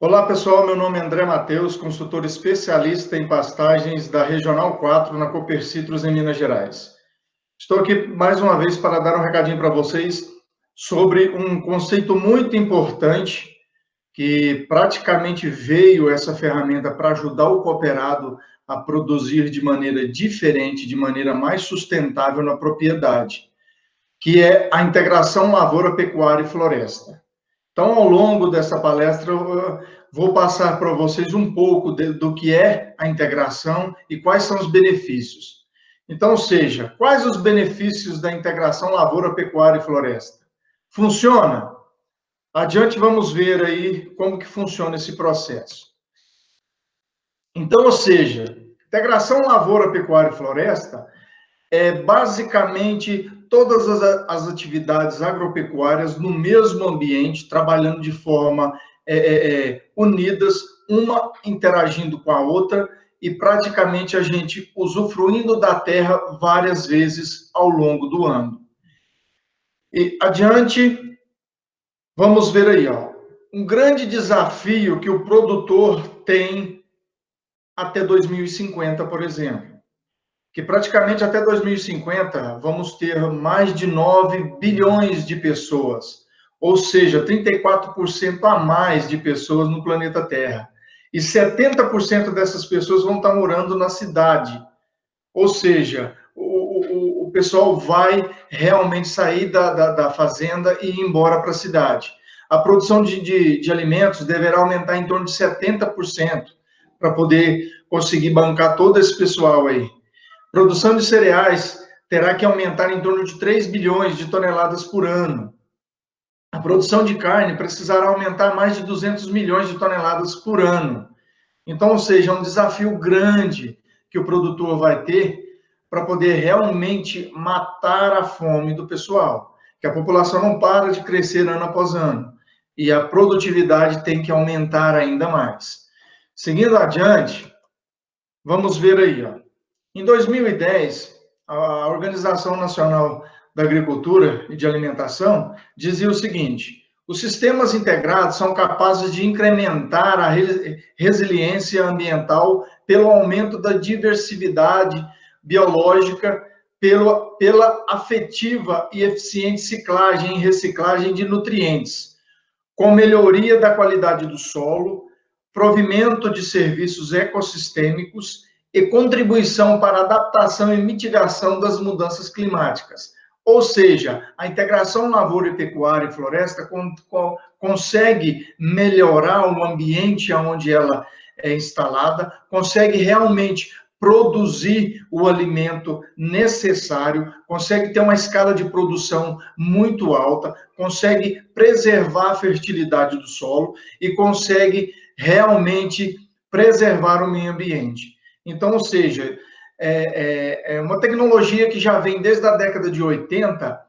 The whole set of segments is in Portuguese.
Olá, pessoal. Meu nome é André Matheus, consultor especialista em pastagens da Regional 4 na Cooper Citrus, em Minas Gerais. Estou aqui mais uma vez para dar um recadinho para vocês sobre um conceito muito importante que praticamente veio essa ferramenta para ajudar o cooperado a produzir de maneira diferente, de maneira mais sustentável na propriedade, que é a integração lavoura, pecuária e floresta. Então, ao longo dessa palestra, eu vou passar para vocês um pouco do que é a integração e quais são os benefícios. Então, ou seja, quais os benefícios da integração lavoura, pecuária e floresta? Funciona? Adiante, vamos ver aí como que funciona esse processo. Então, ou seja, integração lavoura, pecuária e floresta é basicamente todas as atividades agropecuárias no mesmo ambiente, trabalhando de forma unidas, uma interagindo com a outra e praticamente a gente usufruindo da terra várias vezes ao longo do ano. E adiante, vamos ver aí, ó, um grande desafio que o produtor tem até 2050, por exemplo, que praticamente até 2050 vamos ter mais de 9 bilhões de pessoas, ou seja, 34% a mais de pessoas no planeta Terra. E 70% dessas pessoas vão estar morando na cidade. Ou seja, o pessoal vai realmente sair da fazenda e ir embora para a cidade. A produção de alimentos deverá aumentar em torno de 70% para poder conseguir bancar todo esse pessoal aí. Produção de cereais terá que aumentar em torno de 3 bilhões de toneladas por ano. A produção de carne precisará aumentar mais de 200 milhões de toneladas por ano. Então, ou seja, é um desafio grande que o produtor vai ter para poder realmente matar a fome do pessoal. Que a população não para de crescer ano após ano. E a produtividade tem que aumentar ainda mais. Seguindo adiante, vamos ver aí, ó. Em 2010, a Organização Nacional da Agricultura e de Alimentação dizia o seguinte: os sistemas integrados são capazes de incrementar a resiliência ambiental pelo aumento da diversidade biológica, pela afetiva e eficiente ciclagem e reciclagem de nutrientes, com melhoria da qualidade do solo, provimento de serviços ecossistêmicos e contribuição para a adaptação e mitigação das mudanças climáticas. Ou seja, a integração lavoura e pecuária e floresta consegue melhorar o ambiente onde ela é instalada, consegue realmente produzir o alimento necessário, consegue ter uma escala de produção muito alta, consegue preservar a fertilidade do solo e consegue realmente preservar o meio ambiente. Então, ou seja, é uma tecnologia que já vem desde a década de 80,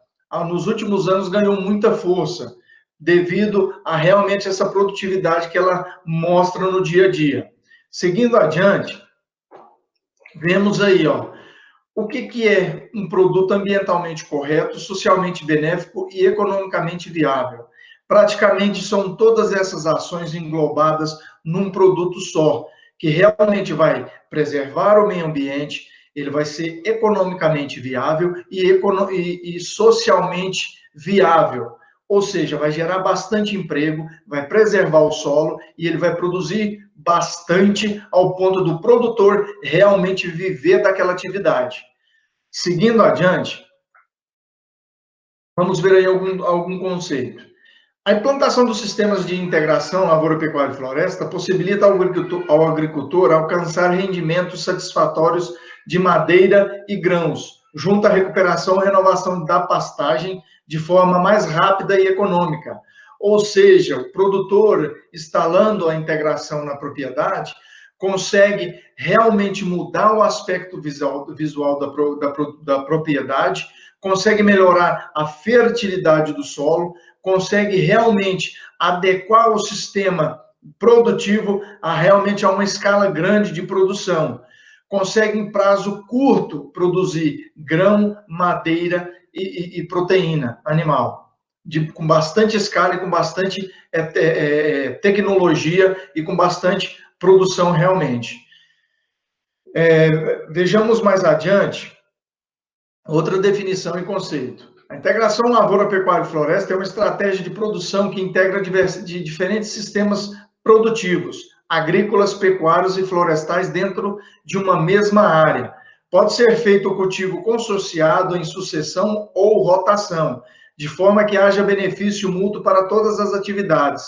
nos últimos anos ganhou muita força, devido a realmente essa produtividade que ela mostra no dia a dia. Seguindo adiante, vemos aí, ó, o que é um produto ambientalmente correto, socialmente benéfico e economicamente viável. Praticamente são todas essas ações englobadas num produto só, que realmente vai preservar o meio ambiente, ele vai ser economicamente viável e socialmente viável. Ou seja, vai gerar bastante emprego, vai preservar o solo e ele vai produzir bastante ao ponto do produtor realmente viver daquela atividade. Seguindo adiante, vamos ver aí algum conceito. A implantação dos sistemas de integração lavoura, pecuária e floresta possibilita ao agricultor alcançar rendimentos satisfatórios de madeira e grãos, junto à recuperação e renovação da pastagem de forma mais rápida e econômica. Ou seja, o produtor, instalando a integração na propriedade, consegue realmente mudar o aspecto visual da propriedade, consegue melhorar a fertilidade do solo, consegue realmente adequar o sistema produtivo realmente a uma escala grande de produção. Consegue, em prazo curto, produzir grão, madeira e proteína animal. com bastante escala e com bastante tecnologia e com bastante produção realmente. Vejamos mais adiante outra definição e conceito. A integração lavoura, pecuária e floresta é uma estratégia de produção que integra de diferentes sistemas produtivos, agrícolas, pecuários e florestais dentro de uma mesma área. Pode ser feito o cultivo consorciado em sucessão ou rotação, de forma que haja benefício mútuo para todas as atividades.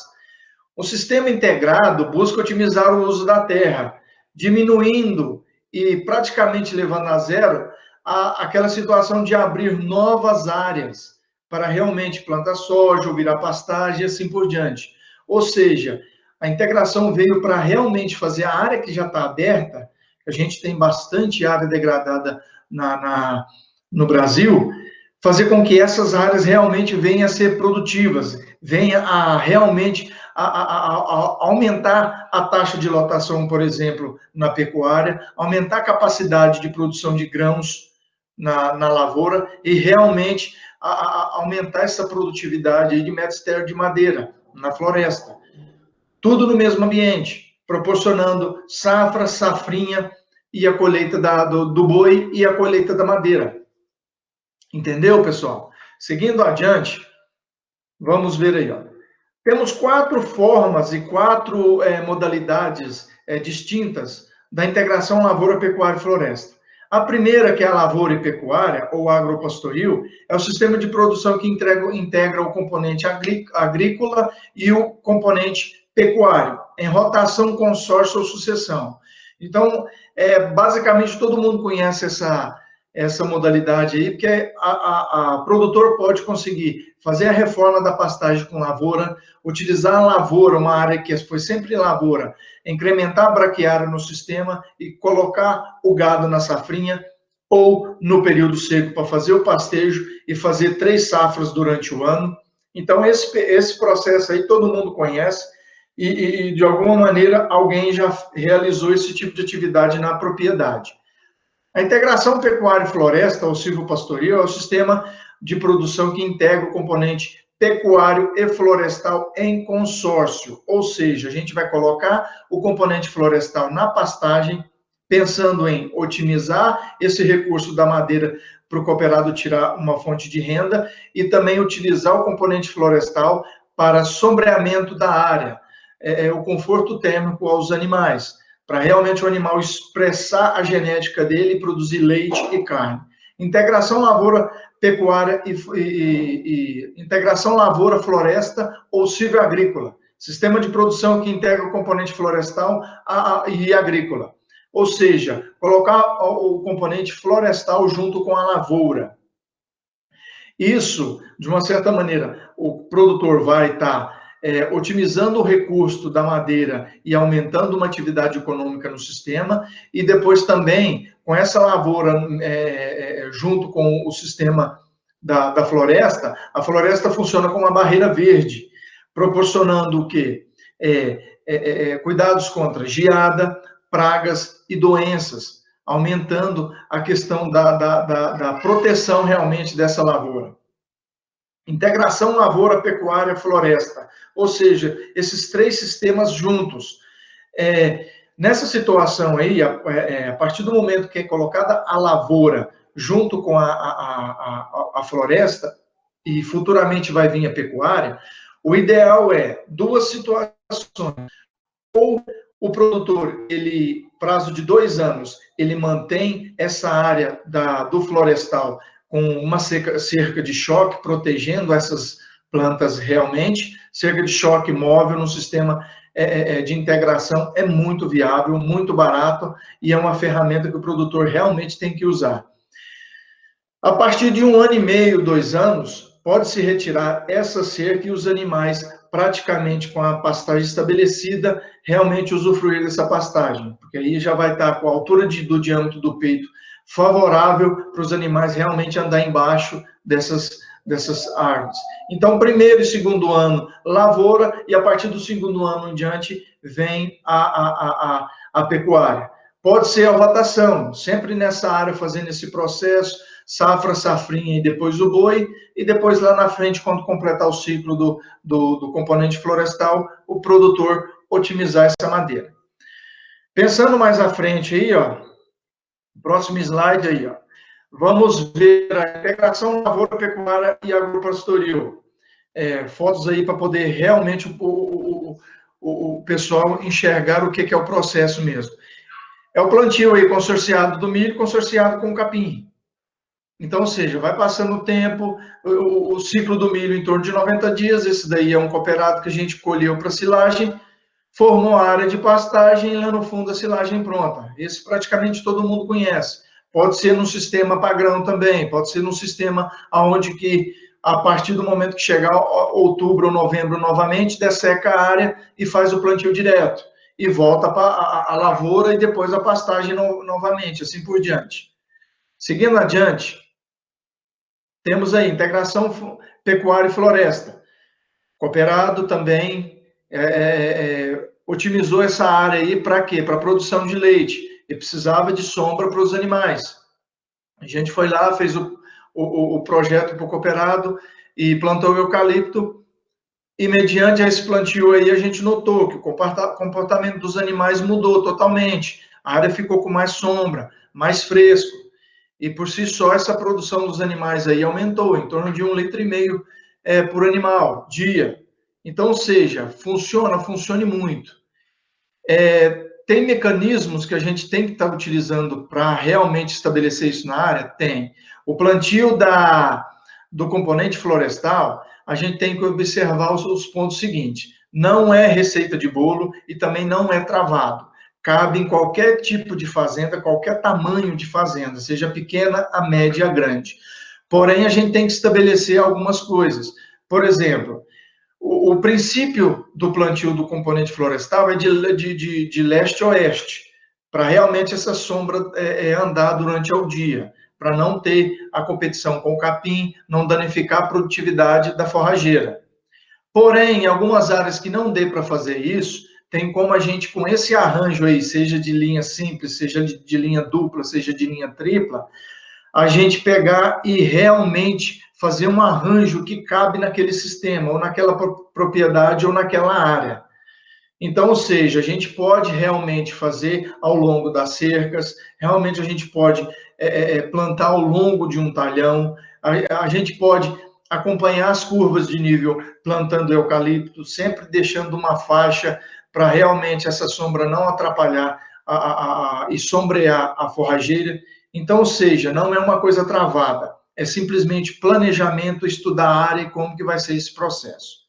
O sistema integrado busca otimizar o uso da terra, diminuindo e praticamente levando a zero aquela situação de abrir novas áreas para realmente plantar soja ou virar pastagem e assim por diante. Ou seja, a integração veio para realmente fazer a área que já está aberta, a gente tem bastante área degradada no Brasil, fazer com que essas áreas realmente venham a ser produtivas, venha a realmente a aumentar a taxa de lotação, por exemplo, na pecuária, aumentar a capacidade de produção de grãos na lavoura e realmente aumentar essa produtividade aí de metro estéreo de madeira na floresta. Tudo no mesmo ambiente, proporcionando safra, safrinha e a colheita do boi e a colheita da madeira. Entendeu, pessoal? Seguindo adiante, vamos ver aí, ó. Temos 4 formas e 4 modalidades distintas da integração lavoura, pecuária e floresta. A primeira, que é a lavoura e pecuária, ou agropastoril, é o sistema de produção que integra o componente agrícola e o componente pecuário, em rotação, consórcio ou sucessão. Então, basicamente, todo mundo conhece essa modalidade aí, porque a produtor pode conseguir fazer a reforma da pastagem com lavoura, utilizar a lavoura, uma área que foi sempre lavoura, incrementar a braquiária no sistema e colocar o gado na safrinha, ou no período seco para fazer o pastejo e fazer 3 safras durante o ano. Então, esse processo aí todo mundo conhece e de alguma maneira, alguém já realizou esse tipo de atividade na propriedade. A integração pecuária e floresta, ou silvopastoril, é o sistema de produção que integra o componente pecuário e florestal em consórcio, ou seja, a gente vai colocar o componente florestal na pastagem, pensando em otimizar esse recurso da madeira para o cooperado tirar uma fonte de renda e também utilizar o componente florestal para sombreamento da área, o conforto térmico aos animais, para realmente o animal expressar a genética dele e produzir leite e carne. Integração lavoura-pecuária e integração lavoura-floresta ou silvio-agrícola. Sistema de produção que integra o componente florestal e agrícola. Ou seja, colocar o componente florestal junto com a lavoura. Isso, de uma certa maneira, o produtor vai estar otimizando o recurso da madeira e aumentando uma atividade econômica no sistema, e depois também, com essa lavoura junto com o sistema da floresta, a floresta funciona como uma barreira verde, proporcionando o quê? Cuidados contra geada, pragas e doenças, aumentando a questão da proteção realmente dessa lavoura. Integração lavoura, pecuária, floresta, ou seja, esses 3 sistemas juntos. Nessa situação aí, a partir do momento que é colocada a lavoura junto com a floresta, e futuramente vai vir a pecuária, o ideal é 2 situações. Ou o produtor, prazo de 2 anos, ele mantém essa área do florestal com uma cerca de choque, protegendo essas plantas realmente. Cerca de choque móvel no sistema de integração é muito viável, muito barato, e é uma ferramenta que o produtor realmente tem que usar. A partir de 1 ano e meio, 2 anos, pode-se retirar essa cerca e os animais, praticamente com a pastagem estabelecida, realmente usufruir dessa pastagem, porque aí já vai estar com a altura do diâmetro do peito favorável para os animais realmente andar embaixo dessas árvores. Então, 1º e 2º ano, lavoura, e a partir do 2º ano em diante, vem a pecuária. Pode ser a rotação, sempre nessa área fazendo esse processo, safra, safrinha e depois o boi, e depois lá na frente, quando completar o ciclo do componente florestal, o produtor otimizar essa madeira. Pensando mais à frente aí, ó, próximo slide aí, ó, vamos ver a integração lavoura, pecuária e agropastoril. Fotos aí para poder realmente o pessoal enxergar o que é o processo mesmo. É o plantio aí consorciado do milho, consorciado com o capim. Então, ou seja, vai passando o tempo, o ciclo do milho em torno de 90 dias, esse daí é um cooperado que a gente colheu para silagem, formou a área de pastagem e lá no fundo a silagem pronta. Esse praticamente todo mundo conhece. Pode ser num sistema padrão também, pode ser num sistema onde que, a partir do momento que chegar outubro ou novembro novamente, desseca a área e faz o plantio direto. E volta para a lavoura e depois a pastagem novamente, assim por diante. Seguindo adiante, temos aí integração pecuária e floresta. Cooperado também otimizou essa área aí para quê? Para a produção de leite. E precisava de sombra para os animais. A gente foi lá, fez o projeto para o cooperado e plantou o eucalipto. E mediante esse plantio aí, a gente notou que o comportamento dos animais mudou totalmente. A área ficou com mais sombra, mais fresco. E por si só, essa produção dos animais aí aumentou, em torno de 1,5 litro por animal, dia. Então, ou seja, funcione muito. Tem mecanismos que a gente tem que estar utilizando para realmente estabelecer isso na área? Tem. O plantio do componente florestal, a gente tem que observar os pontos seguintes. Não é receita de bolo e também não é travado. Cabe em qualquer tipo de fazenda, qualquer tamanho de fazenda, seja pequena, a média e a grande. Porém, a gente tem que estabelecer algumas coisas. Por exemplo, o princípio do plantio do componente florestal é de leste a oeste, para realmente essa sombra andar durante o dia, para não ter a competição com o capim, não danificar a produtividade da forrageira. Porém, em algumas áreas que não dê para fazer isso, tem como a gente, com esse arranjo aí, seja de linha simples, seja de linha dupla, seja de linha tripla, a gente pegar e realmente fazer um arranjo que cabe naquele sistema, ou naquela propriedade, ou naquela área. Então, ou seja, a gente pode realmente fazer ao longo das cercas, realmente a gente pode plantar ao longo de um talhão, a gente pode acompanhar as curvas de nível plantando eucalipto, sempre deixando uma faixa para realmente essa sombra não atrapalhar e sombrear a forrageira. Então, ou seja, não é uma coisa travada, é simplesmente planejamento, estudar a área e como que vai ser esse processo.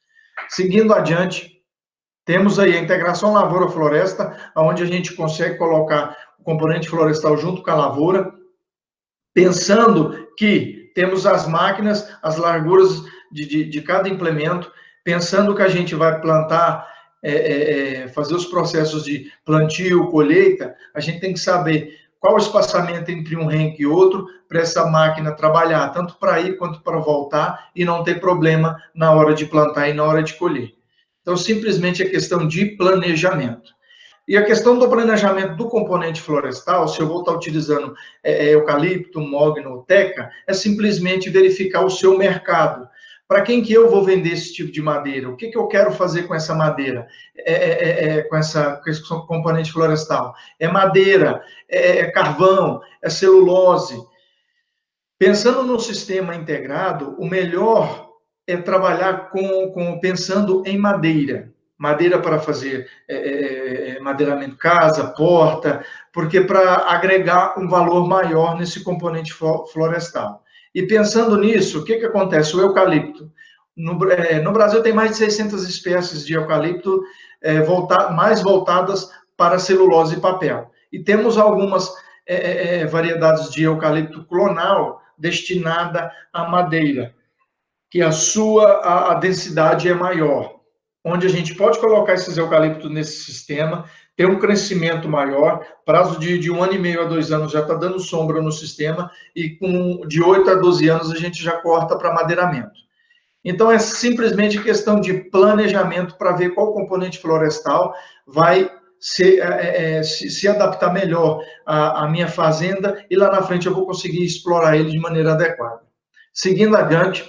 Seguindo adiante, temos aí a integração lavoura-floresta, onde a gente consegue colocar o componente florestal junto com a lavoura, pensando que temos as máquinas, as larguras de cada implemento, pensando que a gente vai plantar, fazer os processos de plantio, colheita, a gente tem que saber qual o espaçamento entre um renque e outro, para essa máquina trabalhar, tanto para ir quanto para voltar, e não ter problema na hora de plantar e na hora de colher. Então, simplesmente é questão de planejamento. E a questão do planejamento do componente florestal, se eu vou estar utilizando eucalipto, mogno, teca, é simplesmente verificar o seu mercado. Para quem que eu vou vender esse tipo de madeira? O que eu quero fazer com essa madeira? Com esse componente florestal? É madeira, é carvão, é celulose. Pensando no sistema integrado, o melhor é trabalhar pensando em madeira. Madeira para fazer madeiramento casa, porta, porque para agregar um valor maior nesse componente florestal. E pensando nisso, o que acontece? O eucalipto. No Brasil tem mais de 600 espécies de eucalipto mais voltadas para celulose e papel. E temos algumas variedades de eucalipto clonal destinada à madeira, que a densidade é maior, onde a gente pode colocar esses eucaliptos nesse sistema, ter um crescimento maior, prazo de 1 ano e meio a 2 anos já está dando sombra no sistema, e de 8 a 12 anos a gente já corta para madeiramento. Então, é simplesmente questão de planejamento para ver qual componente florestal vai se adaptar melhor à minha fazenda e lá na frente eu vou conseguir explorar ele de maneira adequada. Seguindo adiante,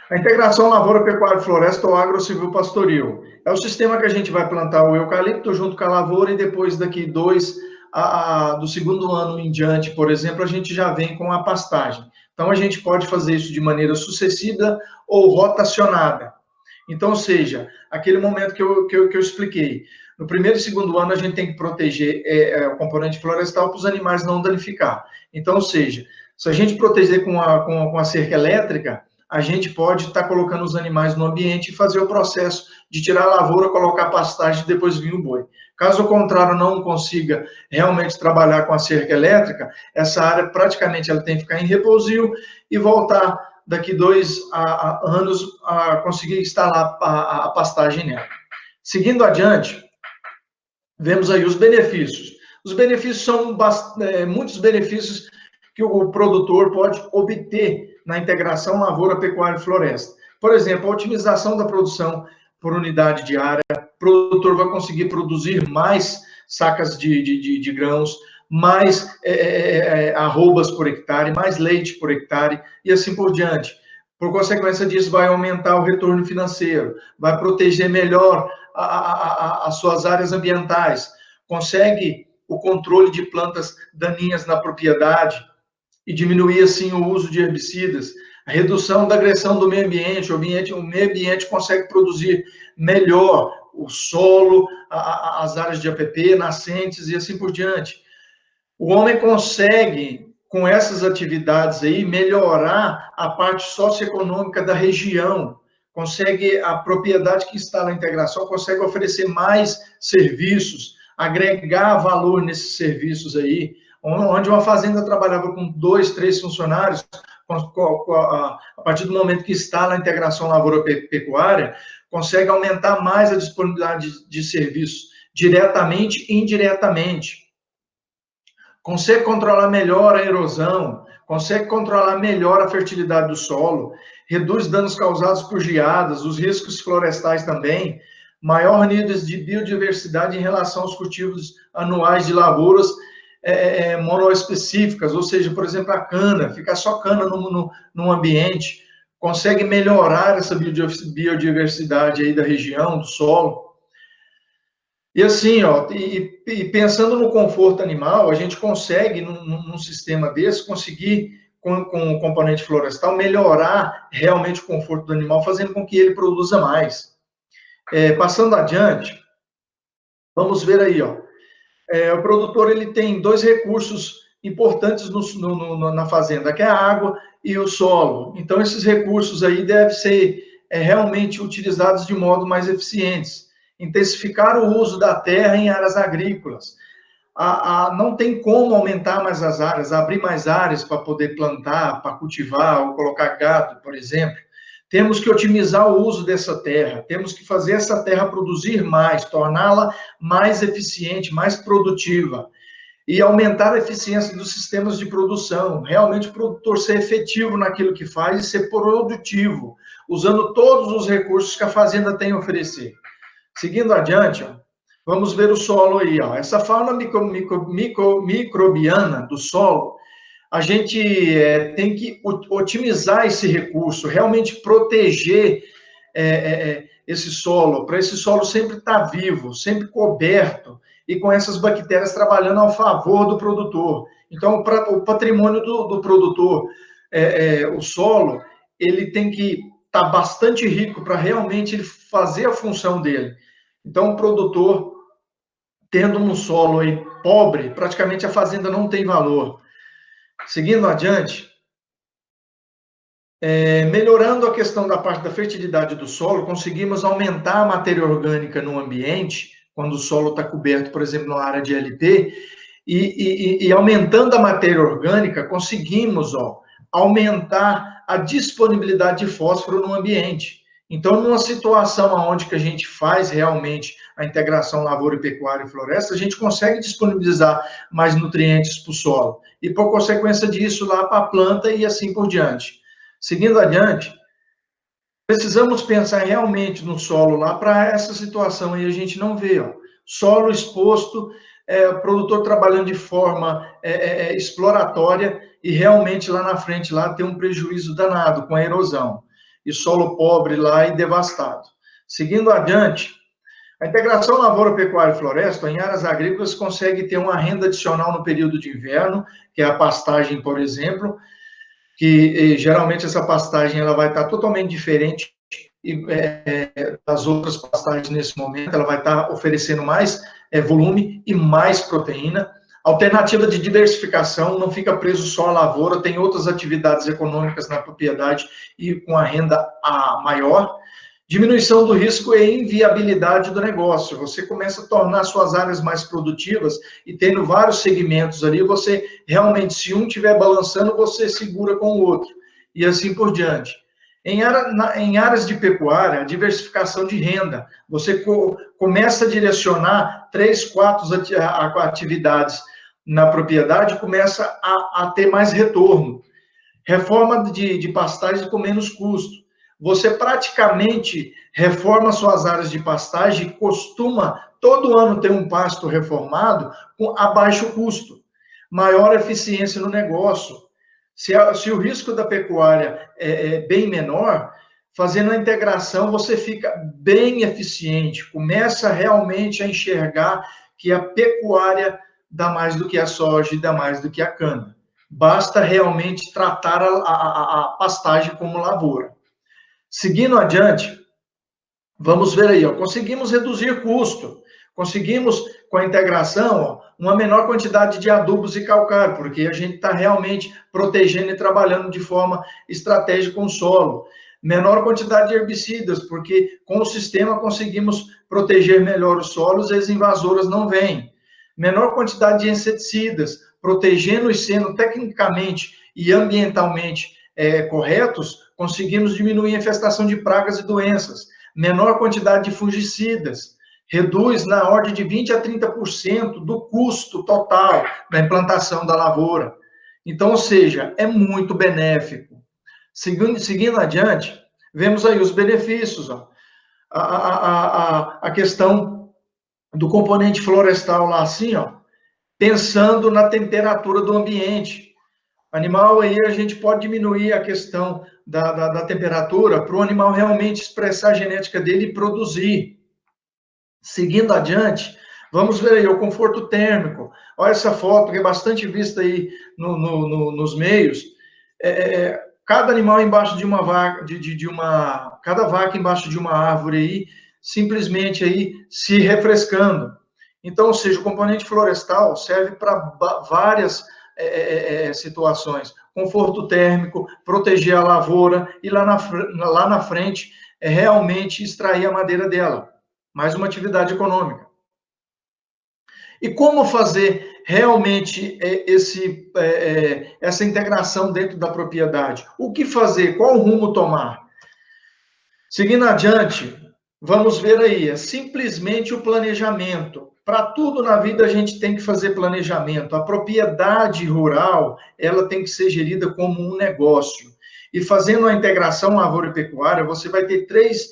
a integração lavoura, pecuária, floresta ou agrocivil pastoril. É o sistema que a gente vai plantar o eucalipto junto com a lavoura e depois daqui do segundo ano em diante, por exemplo, a gente já vem com a pastagem. Então a gente pode fazer isso de maneira sucessiva ou rotacionada. Então, ou seja, aquele momento que eu expliquei. No primeiro e segundo ano, a gente tem que proteger o componente florestal para os animais não danificar. Então, ou seja, se a gente proteger com a cerca elétrica, a gente pode estar colocando os animais no ambiente e fazer o processo de tirar a lavoura, colocar a pastagem e depois vir o boi. Caso contrário, não consiga realmente trabalhar com a cerca elétrica, essa área praticamente ela tem que ficar em repouso e voltar daqui 2 anos a conseguir instalar a pastagem nela. Seguindo adiante, vemos aí os benefícios. Os benefícios são muitos benefícios que o produtor pode obter na integração lavoura, pecuária e floresta. Por exemplo, a otimização da produção por unidade diária, o produtor vai conseguir produzir mais sacas de grãos, mais arrobas por hectare, mais leite por hectare, e assim por diante. Por consequência disso, vai aumentar o retorno financeiro, vai proteger melhor as suas áreas ambientais, consegue o controle de plantas daninhas na propriedade e diminuir, assim, o uso de herbicidas, a redução da agressão do meio ambiente, o meio ambiente consegue produzir melhor o solo, as áreas de APP, nascentes e assim por diante. O homem consegue, com essas atividades aí, melhorar a parte socioeconômica da região, consegue, a propriedade que está na integração, consegue oferecer mais serviços, agregar valor nesses serviços aí, onde uma fazenda trabalhava com 2, 3 funcionários, a partir do momento que está na integração lavoura-pecuária, consegue aumentar mais a disponibilidade de serviços, diretamente e indiretamente. Consegue controlar melhor a erosão, consegue controlar melhor a fertilidade do solo, reduz danos causados por geadas, os riscos florestais também, maior nível de biodiversidade em relação aos cultivos anuais de lavouras monoespecíficas, ou seja, por exemplo, a cana, ficar só cana no ambiente, consegue melhorar essa biodiversidade aí da região, do solo. E assim, e pensando no conforto animal, a gente consegue, num sistema desse, conseguir, com o componente florestal, melhorar realmente o conforto do animal, fazendo com que ele produza mais. Passando adiante, vamos ver aí, o produtor ele tem 2 recursos importantes na fazenda, que é a água e o solo. Então, esses recursos aí devem ser realmente utilizados de modo mais eficientes. Intensificar o uso da terra em áreas agrícolas. Não tem como aumentar mais as áreas, abrir mais áreas para poder plantar, para cultivar ou colocar gado, por exemplo. Temos que otimizar o uso dessa terra, temos que fazer essa terra produzir mais, torná-la mais eficiente, mais produtiva e aumentar a eficiência dos sistemas de produção, realmente o produtor ser efetivo naquilo que faz e ser produtivo, usando todos os recursos que a fazenda tem a oferecer. Seguindo adiante, vamos ver o solo aí. Essa fauna microbiana do solo, a gente tem que otimizar esse recurso, realmente proteger esse solo, para esse solo sempre estar vivo, sempre coberto, e com essas bactérias trabalhando ao favor do produtor. Então, o patrimônio do produtor, o solo, ele tem que estar bastante rico para realmente ele fazer a função dele. Então, o produtor, tendo um solo aí pobre, praticamente a fazenda não tem valor. Seguindo adiante, melhorando a questão da parte da fertilidade do solo, conseguimos aumentar a matéria orgânica no ambiente, quando o solo está coberto, por exemplo, na área de LP, e aumentando a matéria orgânica, conseguimos aumentar a disponibilidade de fósforo no ambiente. Então, numa situação onde que a gente faz realmente a integração lavoura, pecuária e floresta, a gente consegue disponibilizar mais nutrientes para o solo. E, por consequência disso, lá para a planta e assim por diante. Seguindo adiante, precisamos pensar realmente no solo lá para essa situação aí a gente não vê, ó. Solo exposto, produtor trabalhando de forma exploratória e realmente lá na frente lá tem um prejuízo danado com a erosão. E solo pobre lá e devastado. Seguindo adiante, a integração lavoura, pecuária e floresta em áreas agrícolas consegue ter uma renda adicional no período de inverno, que é a pastagem, por exemplo, que geralmente essa pastagem ela vai estar totalmente diferente das outras pastagens nesse momento, ela vai estar oferecendo mais volume e mais proteína. Alternativa de diversificação, não fica preso só à lavoura, tem outras atividades econômicas na propriedade e com a renda maior. Diminuição do risco e inviabilidade do negócio. Você começa a tornar suas áreas mais produtivas e tendo vários segmentos ali, você realmente, se um estiver balançando, você segura com o outro. E assim por diante. Em áreas de pecuária, a diversificação de renda. Você começa a direcionar 3, 4 atividades na propriedade, começa a ter mais retorno. Reforma de pastagem com menos custo. Você praticamente reforma suas áreas de pastagem e costuma todo ano ter um pasto reformado a baixo custo, maior eficiência no negócio. Se o risco da pecuária é bem menor, fazendo a integração você fica bem eficiente, começa realmente a enxergar que a pecuária dá mais do que a soja e dá mais do que a cana. Basta realmente tratar a pastagem como lavoura. Seguindo adiante, vamos ver aí, ó, conseguimos reduzir custo, conseguimos, com a integração, ó, uma menor quantidade de adubos e calcário, porque a gente está realmente protegendo e trabalhando de forma estratégica com o solo. Menor quantidade de herbicidas, porque com o sistema conseguimos proteger melhor os solos e as invasoras não vêm. Menor quantidade de inseticidas, protegendo e sendo tecnicamente e ambientalmente corretos, conseguimos diminuir a infestação de pragas e doenças. Menor quantidade de fungicidas, reduz na ordem de 20% a 30% do custo total da implantação da lavoura. Então, ou seja, é muito benéfico. Seguindo adiante, vemos aí os benefícios. Ó. A questão do componente florestal lá assim, ó, pensando na temperatura do ambiente. Animal aí a gente pode diminuir a questão da temperatura para o animal realmente expressar a genética dele e produzir. Seguindo adiante, vamos ver aí o conforto térmico. Olha essa foto que é bastante vista aí nos meios. Cada animal embaixo de uma vaca, cada vaca embaixo de uma árvore aí, simplesmente aí se refrescando. Então, ou seja, o componente florestal serve para várias situações. Conforto térmico, proteger a lavoura e lá na frente realmente extrair a madeira dela. Mais uma atividade econômica. E como fazer realmente essa integração dentro da propriedade? O que fazer? Qual rumo tomar? Seguindo adiante, vamos ver aí, é simplesmente o planejamento. Para tudo na vida a gente tem que fazer planejamento. A propriedade rural, ela tem que ser gerida como um negócio. E fazendo a integração lavoura e pecuária, você vai ter três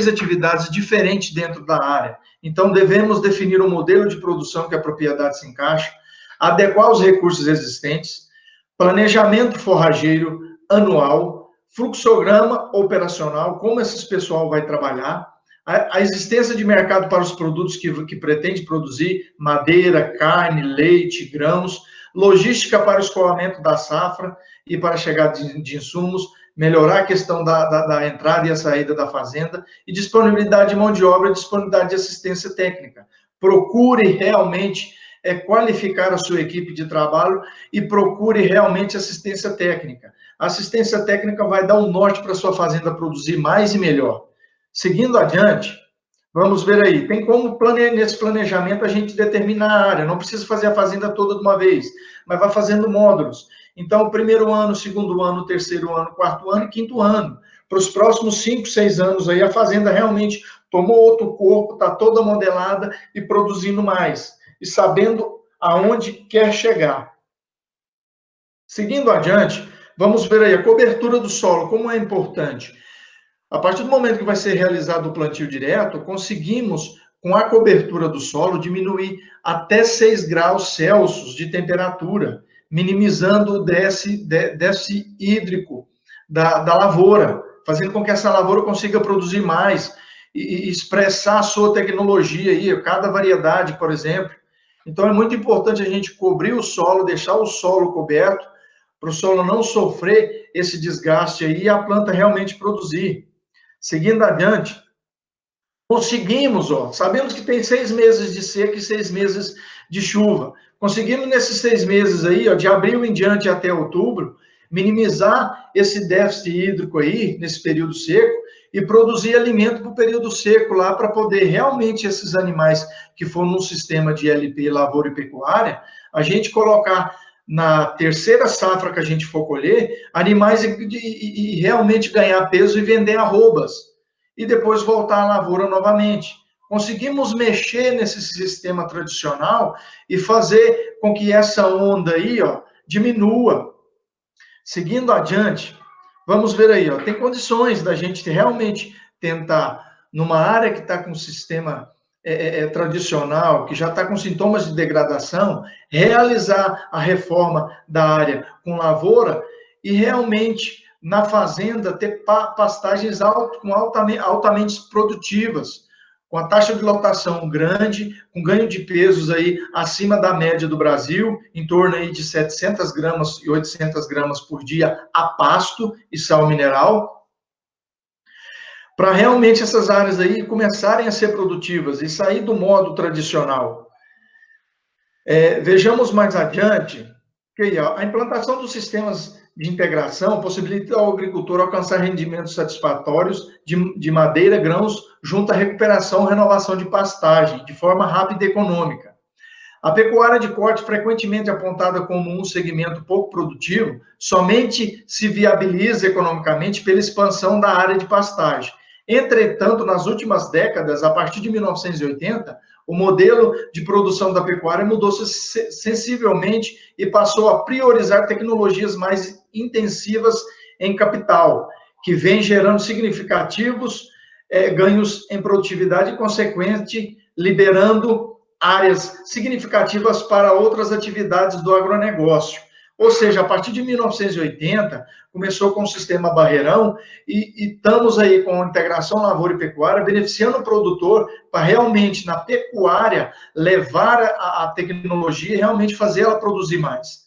atividades diferentes dentro da área. Então, devemos definir um modelo de produção que a propriedade se encaixa, adequar os recursos existentes, planejamento forrageiro anual, fluxograma operacional, como esse pessoal vai trabalhar, a existência de mercado para os produtos que pretende produzir, madeira, carne, leite, grãos, logística para o escoamento da safra e para a chegada de insumos, melhorar a questão da entrada e a saída da fazenda, e disponibilidade de mão de obra e disponibilidade de assistência técnica. Procure realmente qualificar a sua equipe de trabalho e procure realmente assistência técnica. A assistência técnica vai dar um norte para a sua fazenda produzir mais e melhor. Seguindo adiante, vamos ver aí, tem como nesse planejamento a gente determinar a área, não precisa fazer a fazenda toda de uma vez, mas vai fazendo módulos. Então, primeiro ano, segundo ano, terceiro ano, quarto ano e quinto ano. Para os próximos 5, 6 anos aí, a fazenda realmente tomou outro corpo, está toda modelada e produzindo mais, e sabendo aonde quer chegar. Seguindo adiante, Vamos ver aí a cobertura do solo, como é importante. A partir do momento que vai ser realizado o plantio direto, conseguimos, com a cobertura do solo, diminuir até 6 graus Celsius de temperatura, minimizando o déficit hídrico da lavoura, fazendo com que essa lavoura consiga produzir mais e expressar a sua tecnologia aí, cada variedade, por exemplo. Então, é muito importante a gente cobrir o solo, deixar o solo coberto, para o solo não sofrer esse desgaste aí e a planta realmente produzir. Seguindo adiante, conseguimos, sabemos que tem 6 meses de seca e 6 meses de chuva. Conseguimos nesses 6 meses aí, de abril em diante até outubro, minimizar esse déficit hídrico aí, nesse período seco, e produzir alimento para o período seco lá, para poder realmente esses animais que foram no sistema de LP, lavoura e pecuária, a gente colocar na terceira safra que a gente for colher, animais e realmente ganhar peso e vender arrobas, e depois voltar à lavoura novamente. Conseguimos mexer nesse sistema tradicional e fazer com que essa onda aí, diminua. Seguindo adiante, vamos ver aí, tem condições da gente realmente tentar, numa área que está com um sistema tradicional, que já está com sintomas de degradação, realizar a reforma da área com lavoura e realmente, na fazenda, ter pastagens altamente produtivas, com a taxa de lotação grande, com ganho de pesos aí acima da média do Brasil, em torno aí de 700 gramas e 800 gramas por dia a pasto e sal mineral, para realmente essas áreas aí começarem a ser produtivas e sair do modo tradicional. Vejamos mais adiante que aí, a implantação dos sistemas de integração possibilita ao agricultor alcançar rendimentos satisfatórios de madeira, grãos, junto à recuperação e renovação de pastagem, de forma rápida e econômica. A pecuária de corte, frequentemente apontada como um segmento pouco produtivo, somente se viabiliza economicamente pela expansão da área de pastagem. Entretanto, nas últimas décadas, a partir de 1980, o modelo de produção da pecuária mudou-se sensivelmente e passou a priorizar tecnologias mais intensivas em capital, que vem gerando significativos ganhos em produtividade e, consequente, liberando áreas significativas para outras atividades do agronegócio. Ou seja, a partir de 1980, começou com o sistema Barreirão e estamos aí com a integração lavoura e pecuária, beneficiando o produtor para realmente, na pecuária, levar a tecnologia e realmente fazer ela produzir mais.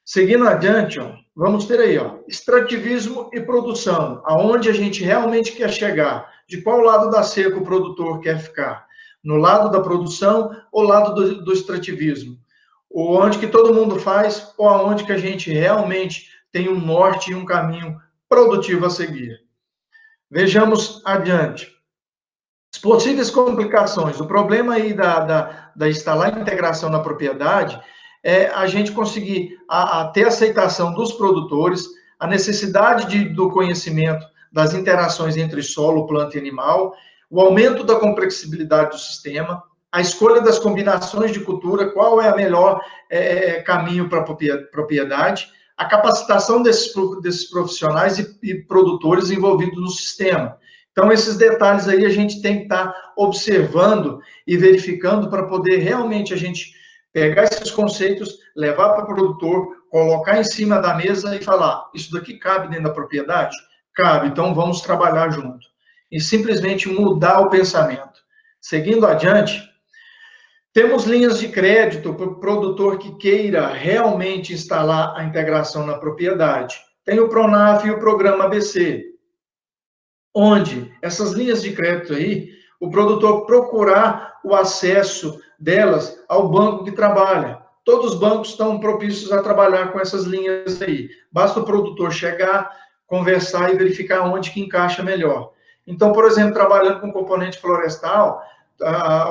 Seguindo adiante, vamos ter aí, extrativismo e produção, aonde a gente realmente quer chegar, de qual lado da cerca o produtor quer ficar, no lado da produção ou lado do extrativismo, ou onde que todo mundo faz, ou aonde que a gente realmente tem um norte e um caminho produtivo a seguir. Vejamos adiante. As possíveis complicações, o problema aí da instalar integração na propriedade é a gente conseguir ter aceitação dos produtores, a necessidade do conhecimento das interações entre solo, planta e animal, o aumento da complexibilidade do sistema, a escolha das combinações de cultura, qual é o melhor caminho para a propriedade, a capacitação desses profissionais e produtores envolvidos no sistema. Então, esses detalhes aí a gente tem que estar observando e verificando para poder realmente a gente pegar esses conceitos, levar para o produtor, colocar em cima da mesa e falar, isso daqui cabe dentro da propriedade? Cabe, então vamos trabalhar junto. E simplesmente mudar o pensamento. Seguindo adiante, temos linhas de crédito para o produtor que queira realmente instalar a integração na propriedade. Tem o Pronaf e o Programa ABC, onde essas linhas de crédito aí, o produtor procurar o acesso delas ao banco que trabalha. Todos os bancos estão propícios a trabalhar com essas linhas aí. Basta o produtor chegar, conversar e verificar onde que encaixa melhor. Então, por exemplo, trabalhando com componente florestal,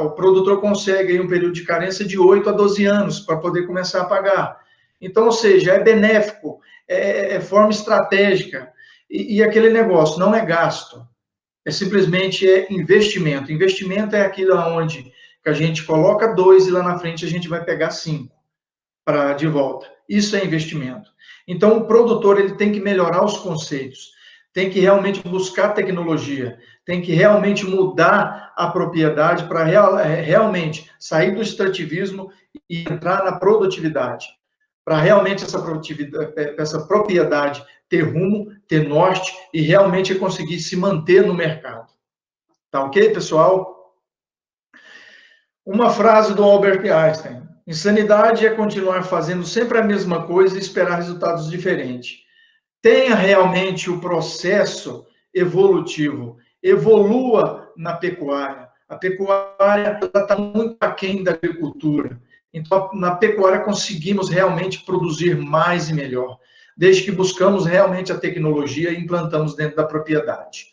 o produtor consegue aí um período de carência de 8 a 12 anos para poder começar a pagar. Então, ou seja, é benéfico, é forma estratégica. E aquele negócio não é gasto, é simplesmente investimento. Investimento é aquilo onde que a gente coloca 2 e lá na frente a gente vai pegar 5 de volta. Isso é investimento. Então, o produtor ele tem que melhorar os conceitos, tem que realmente buscar tecnologia, tem que realmente mudar a propriedade para realmente sair do extrativismo e entrar na produtividade. Para realmente essa propriedade ter rumo, ter norte e realmente conseguir se manter no mercado. Tá ok, pessoal? Uma frase do Albert Einstein: insanidade é continuar fazendo sempre a mesma coisa e esperar resultados diferentes. Tenha realmente o processo evolutivo, evolua na pecuária. A pecuária está muito aquém da agricultura. Então, na pecuária conseguimos realmente produzir mais e melhor, desde que buscamos realmente a tecnologia e implantamos dentro da propriedade.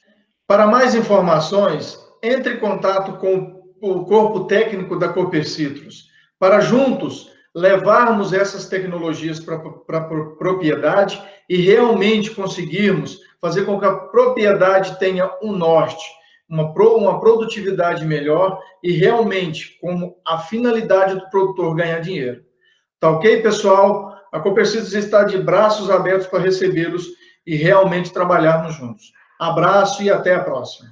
Para mais informações, entre em contato com o corpo técnico da Cooper Citrus, para juntos levarmos essas tecnologias para a propriedade e realmente conseguirmos fazer com que a propriedade tenha um norte, uma produtividade melhor e realmente como a finalidade do produtor ganhar dinheiro. Tá ok, pessoal? A Cooper Citrus está de braços abertos para recebê-los e realmente trabalharmos juntos. Abraço e até a próxima.